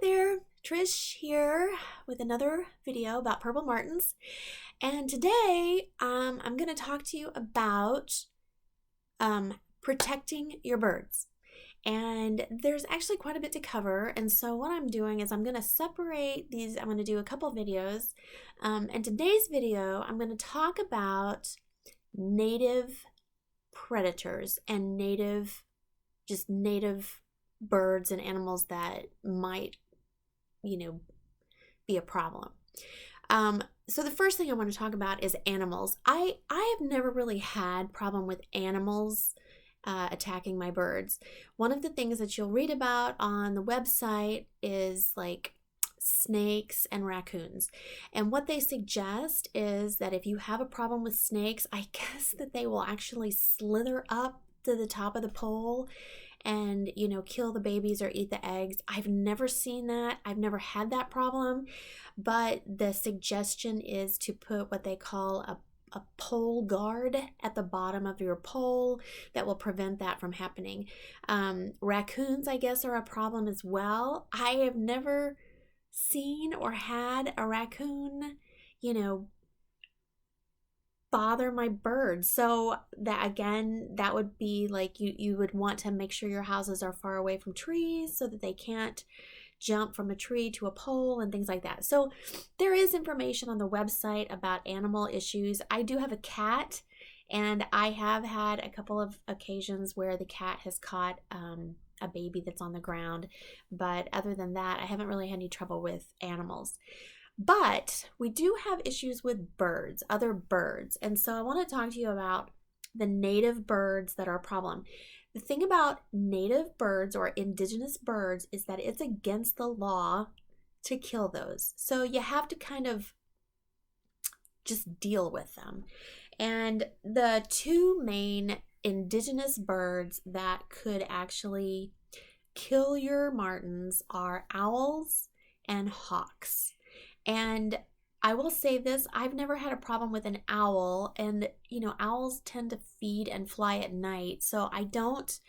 there, Trish here with another video about purple martins. And today I'm going to talk to you about protecting your birds. And there's actually quite a bit to cover. And so what I'm doing is I'm going to separate these. I'm going to do a couple videos. And today's video, I'm going to talk about native predators and native birds and animals that might, be a problem. So the first thing I want to talk about is animals. I have never really had problem with animals attacking my birds. One of the things that you'll read about on the website is like snakes and raccoons. And what they suggest is that if you have a problem with snakes, I guess that they will actually slither up to the top of the pole and kill the babies or eat the eggs. I've never seen that. I've never had that problem, but the suggestion is to put what they call a pole guard at the bottom of your pole that will prevent that from happening. Raccoons, I guess, are a problem as well. I have never seen or had a raccoon, bother my birds. So that, again, that would be like you would want to make sure your houses are far away from trees so that they can't jump from a tree to a pole and things like that. So there is information on the website about animal issues. I do have a cat, and I have had a couple of occasions where the cat has caught a baby that's on the ground. But other than that, I haven't really had any trouble with animals. But we do have issues with birds, other birds. And so I want to talk to you about the native birds that are a problem. The thing about native birds or indigenous birds is that it's against the law to kill those. So you have to kind of just deal with them. And the two main indigenous birds that could actually kill your martins are owls and hawks. And I will say this, I've never had a problem with an owl, and owls tend to feed and fly at night, so I don't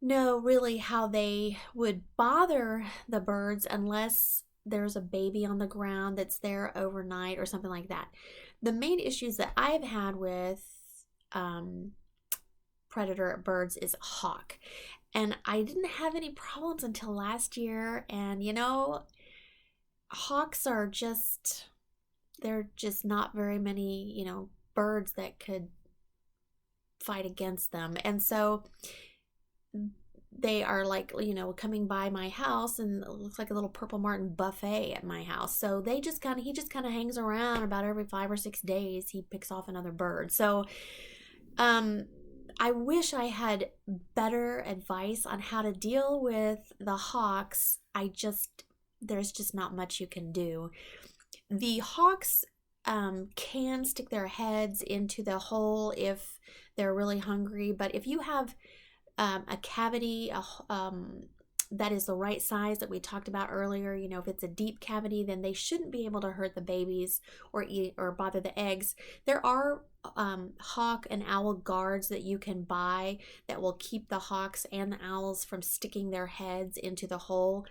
know really how they would bother the birds unless there's a baby on the ground that's there overnight or something like that. The main issues that I've had with predator birds is hawk, and I didn't have any problems until last year. And hawks are they're just not very many, birds that could fight against them. And so they are like, coming by my house, and it looks like a little purple martin buffet at my house. So he just kind of hangs around. About every 5 or 6 days, he picks off another bird. So, I wish I had better advice on how to deal with the hawks. There's just not much you can do. The hawks can stick their heads into the hole if they're really hungry, but if you have a cavity that is the right size that we talked about earlier, if it's a deep cavity, then they shouldn't be able to hurt the babies or eat or bother the eggs. There are hawk and owl guards that you can buy that will keep the hawks and the owls from sticking their heads into the hole.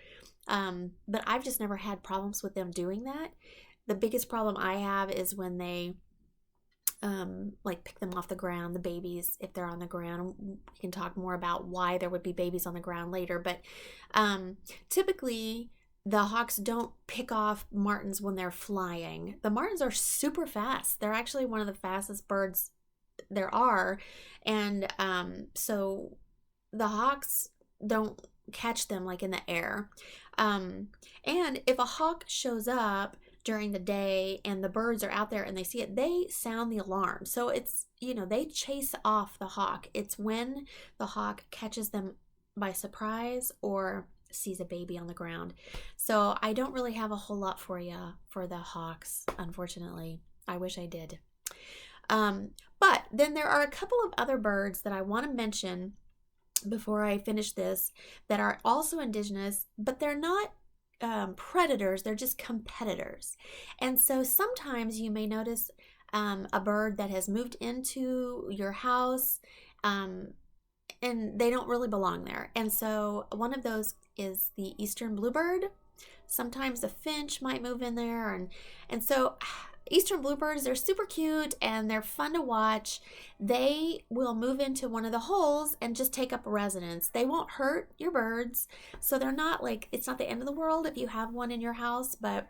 But I've just never had problems with them doing that. The biggest problem I have is when they pick them off the ground, the babies, if they're on the ground. We can talk more about why there would be babies on the ground later, but typically the hawks don't pick off martins when they're flying. The martins are super fast. They're actually one of the fastest birds there are, and so the hawks don't catch them like in the air. And if a hawk shows up during the day and the birds are out there and they see it, they sound the alarm. So it's, they chase off the hawk. It's when the hawk catches them by surprise or sees a baby on the ground. So I don't really have a whole lot for you for the hawks, unfortunately. I wish I did. But then there are a couple of other birds that I want to mention before I finish this that are also indigenous, but they're not predators, they're just competitors. And so sometimes you may notice a bird that has moved into your house, and and they don't really belong there. And so one of those is the eastern bluebird. Sometimes the finch might move in there, and so eastern bluebirds, they're super cute and they're fun to watch. They will move into one of the holes and just take up a residence. They won't hurt your birds, so they're not like, it's not the end of the world if you have one in your house. But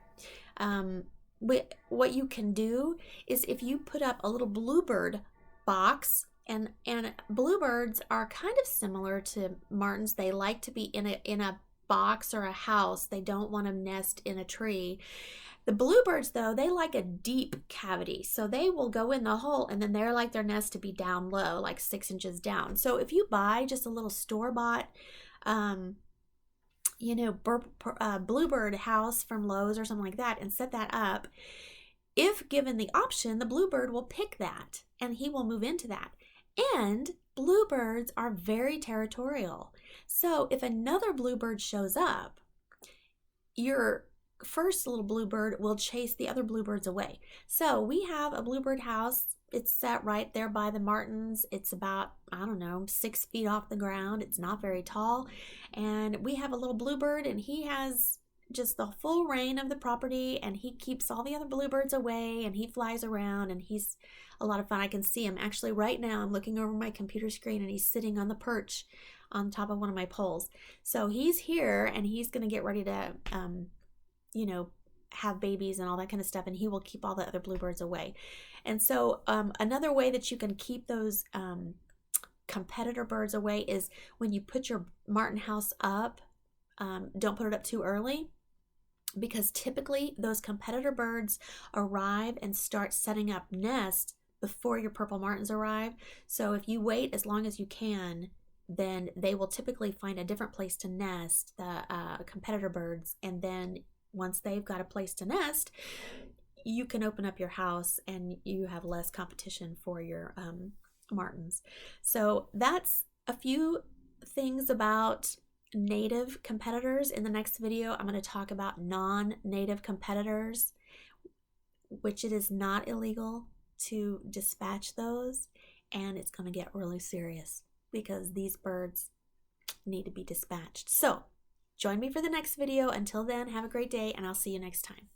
what you can do is if you put up a little bluebird box, and bluebirds are kind of similar to martins. They like to be in a box or a house. They don't want to nest in a tree. The bluebirds, though, they like a deep cavity, so they will go in the hole, and then they're like their nest to be down low, like 6 inches down. So if you buy just a little store-bought bluebird house from Lowe's or something like that and set that up, if given the option, the bluebird will pick that and he will move into that. And bluebirds are very territorial. So if another bluebird shows up, your first little bluebird will chase the other bluebirds away. So we have a bluebird house. It's set right there by the martins. It's about, I don't know, 6 feet off the ground. It's not very tall. And we have a little bluebird, and he has just the full reign of the property, and he keeps all the other bluebirds away, and he flies around, and he's a lot of fun. I can see him actually right now. I'm looking over my computer screen, and he's sitting on the perch on top of one of my poles. So he's here, and he's going to get ready to have babies and all that kind of stuff, and he will keep all the other bluebirds away. And so another way that you can keep those competitor birds away is when you put your martin house up, don't put it up too early, because typically those competitor birds arrive and start setting up nests before your purple martins arrive. So if you wait as long as you can, then they will typically find a different place to nest, the competitor birds, and then once they've got a place to nest, you can open up your house and you have less competition for your martins. So that's a few things about native competitors. In the next video, I'm going to talk about non-native competitors, which it is not illegal to dispatch those, and it's going to get really serious because these birds need to be dispatched. So join me for the next video. Until then, have a great day, and I'll see you next time.